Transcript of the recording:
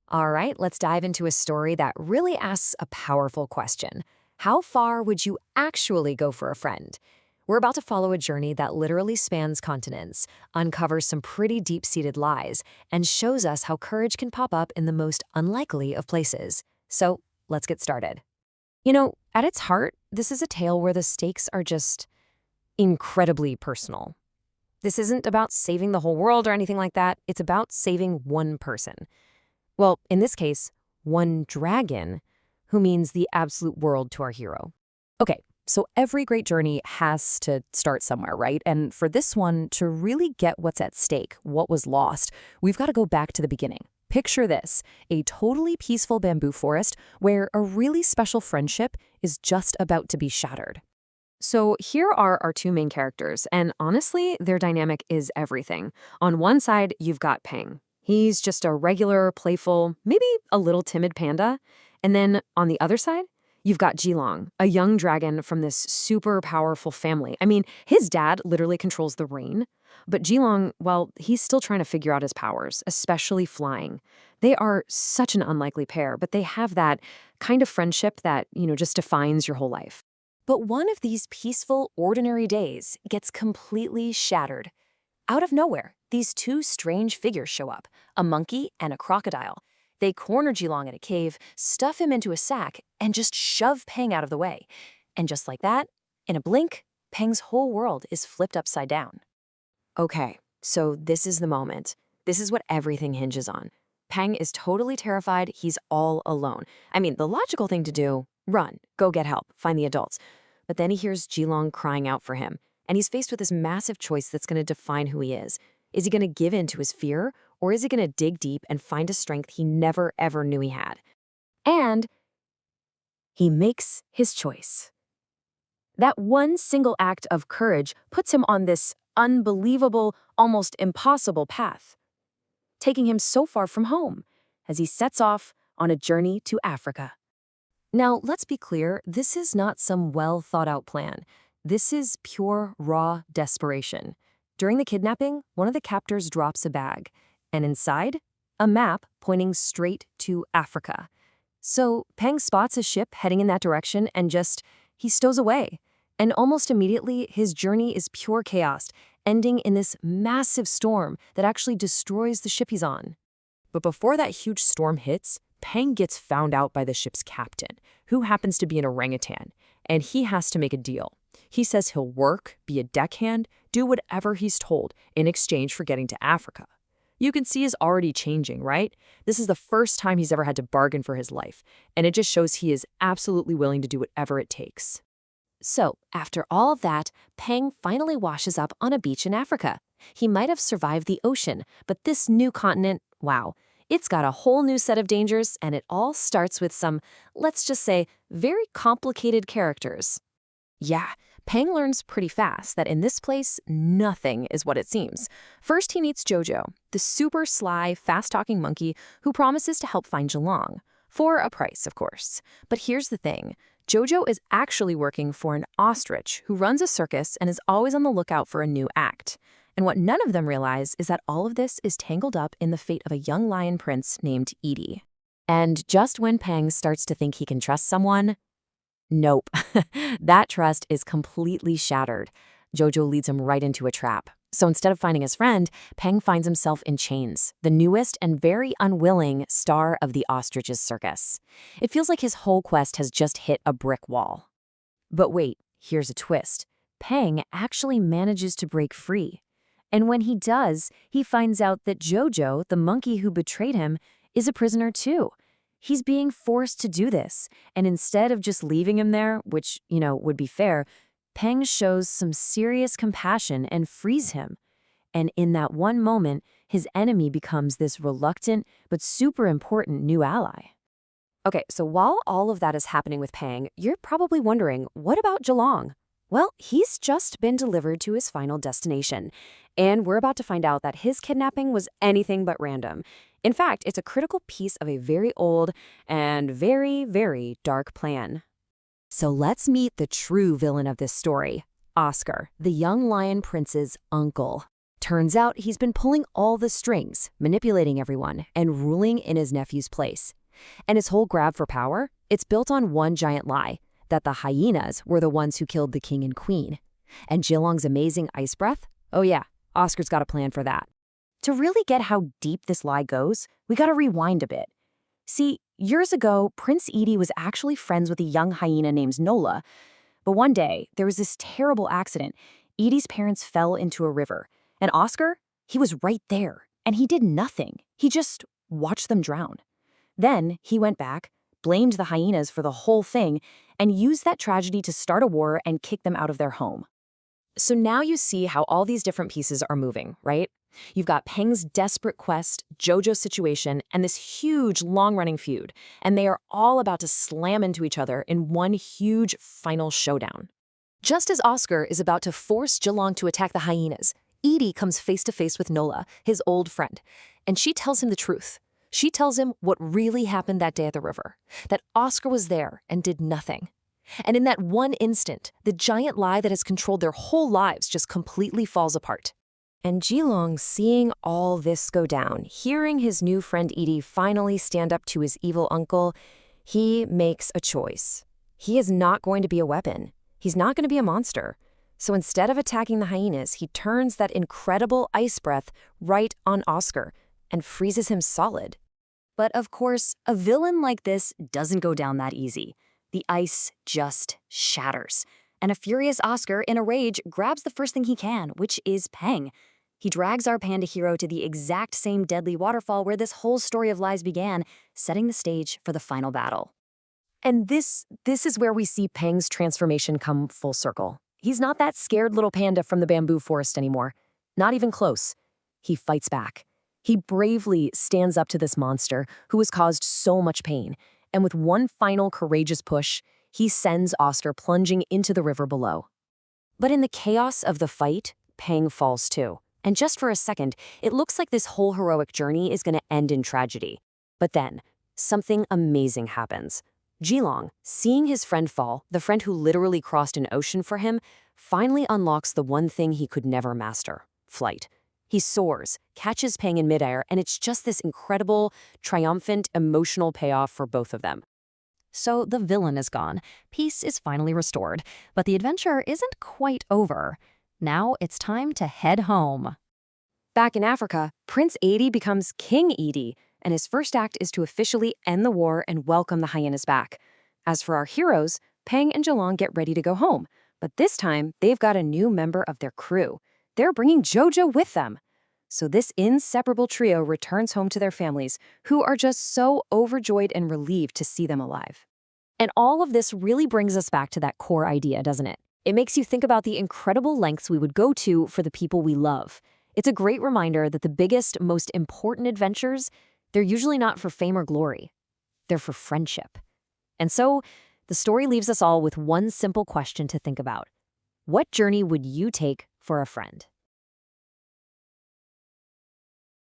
All right, let's dive into a story that really asks a powerful question. How far would you actually go for a friend? We're about to follow a journey that literally spans continents, uncovers some pretty deep-seated lies, and shows us how courage can pop up in the most unlikely of places. So, let's get started. At its heart, this is a tale where the stakes are just incredibly personal. This isn't about saving the whole world or anything like that. It's about saving one person. Well, in this case, one dragon, who means the absolute world to our hero. Okay, so every great journey has to start somewhere, right? And for this one, to really get what's at stake, what was lost, we've got to go back to the beginning. Picture this, a totally peaceful bamboo forest where a really special friendship is just about to be shattered. So here are our two main characters, and honestly, their dynamic is everything. On one side, you've got Peng. He's just a regular, playful, maybe a little timid panda. And then on the other side, you've got Jilong, a young dragon from this super powerful family. I mean, his dad literally controls the rain, but Jilong, well, he's still trying to figure out his powers, especially flying. They are such an unlikely pair, but they have that kind of friendship that, just defines your whole life. But one of these peaceful, ordinary days gets completely shattered. Out of nowhere, these two strange figures show up, a monkey and a crocodile. They corner Jilong in a cave, stuff him into a sack, and just shove Peng out of the way. And just like that, in a blink, Peng's whole world is flipped upside down. Okay, so this is the moment. This is what everything hinges on. Peng is totally terrified. He's all alone. I mean, the logical thing to do, run, go get help, find the adults. But then he hears Jilong crying out for him, and he's faced with this massive choice that's going to define who he is. Is he going to give in to his fear, or is he going to dig deep and find a strength he never, ever knew he had? And he makes his choice. That one single act of courage puts him on this unbelievable, almost impossible path, taking him so far from home as he sets off on a journey to Africa. Now, let's be clear, this is not some well-thought-out plan. This is pure, raw desperation. During the kidnapping, one of the captors drops a bag, and inside, a map pointing straight to Africa. So Peng spots a ship heading in that direction and he stows away. And almost immediately, his journey is pure chaos, ending in this massive storm that actually destroys the ship he's on. But before that huge storm hits, Peng gets found out by the ship's captain, who happens to be an orangutan, and he has to make a deal. He says he'll work, be a deckhand, do whatever he's told in exchange for getting to Africa. You can see he's already changing, right? This is the first time he's ever had to bargain for his life, and it just shows he is absolutely willing to do whatever it takes. So, after all of that, Peng finally washes up on a beach in Africa. He might have survived the ocean, but this new continent, wow, it's got a whole new set of dangers, and it all starts with some, let's just say, very complicated characters. Yeah, Peng learns pretty fast that in this place, nothing is what it seems. First, he meets Jojo, the super sly, fast-talking monkey who promises to help find Jilong. For a price, of course. But here's the thing. Jojo is actually working for an ostrich who runs a circus and is always on the lookout for a new act. And what none of them realize is that all of this is tangled up in the fate of a young lion prince named Edie. And just when Peng starts to think he can trust someone, nope. That trust is completely shattered. Jojo leads him right into a trap. So instead of finding his friend, Peng finds himself in chains, the newest and very unwilling star of the ostrich's circus. It feels like his whole quest has just hit a brick wall. But wait, here's a twist. Peng actually manages to break free. And when he does, he finds out that Jojo, the monkey who betrayed him, is a prisoner too. He's being forced to do this, and instead of just leaving him there, which, would be fair, Peng shows some serious compassion and frees him. And in that one moment, his enemy becomes this reluctant but super important new ally. Okay, so while all of that is happening with Peng, you're probably wondering, what about Jilong? Well, he's just been delivered to his final destination, and we're about to find out that his kidnapping was anything but random. In fact, it's a critical piece of a very old and very, very dark plan. So let's meet the true villain of this story, Oscar, the young lion prince's uncle. Turns out he's been pulling all the strings, manipulating everyone, and ruling in his nephew's place. And his whole grab for power? It's built on one giant lie, that the hyenas were the ones who killed the king and queen. And Jilong's amazing ice breath? Oh yeah, Oscar's got a plan for that. To really get how deep this lie goes, we gotta rewind a bit. See, years ago, Prince Edie was actually friends with a young hyena named Nola. But one day, there was this terrible accident. Edie's parents fell into a river. And Oscar, he was right there. And he did nothing. He just watched them drown. Then he went back, blamed the hyenas for the whole thing, and used that tragedy to start a war and kick them out of their home. So now you see how all these different pieces are moving, right? You've got Peng's desperate quest, Jojo's situation, and this huge long-running feud, and they are all about to slam into each other in one huge final showdown. Just as Oscar is about to force Jilong to attack the hyenas, Edie comes face to face with Nola, his old friend, and she tells him the truth. She tells him what really happened that day at the river, that Oscar was there and did nothing. And in that one instant, the giant lie that has controlled their whole lives just completely falls apart. And Jilong, seeing all this go down, hearing his new friend Edie finally stand up to his evil uncle, he makes a choice. He is not going to be a weapon. He's not going to be a monster. So instead of attacking the hyenas, he turns that incredible ice breath right on Oscar and freezes him solid. But of course, a villain like this doesn't go down that easy. The ice just shatters. And a furious Oscar, in a rage, grabs the first thing he can, which is Peng. He drags our panda hero to the exact same deadly waterfall where this whole story of lies began, setting the stage for the final battle. And this is where we see Peng's transformation come full circle. He's not that scared little panda from the bamboo forest anymore. Not even close. He fights back. He bravely stands up to this monster who has caused so much pain, and with one final courageous push, he sends Oscar plunging into the river below. But in the chaos of the fight, Peng falls too. And just for a second, it looks like this whole heroic journey is going to end in tragedy. But then, something amazing happens. Jilong, seeing his friend fall, the friend who literally crossed an ocean for him, finally unlocks the one thing he could never master: flight. He soars, catches Peng in midair, and it's just this incredible, triumphant, emotional payoff for both of them. So the villain is gone, peace is finally restored, but the adventure isn't quite over. Now it's time to head home. Back in Africa, Prince Edie becomes King Edie, and his first act is to officially end the war and welcome the hyenas back. As for our heroes, Peng and Jilong get ready to go home, but this time they've got a new member of their crew. They're bringing Jojo with them. So this inseparable trio returns home to their families, who are just so overjoyed and relieved to see them alive. And all of this really brings us back to that core idea, doesn't it? It makes you think about the incredible lengths we would go to for the people we love. It's a great reminder that the biggest, most important adventures, they're usually not for fame or glory. They're for friendship. And so, the story leaves us all with one simple question to think about. What journey would you take for a friend?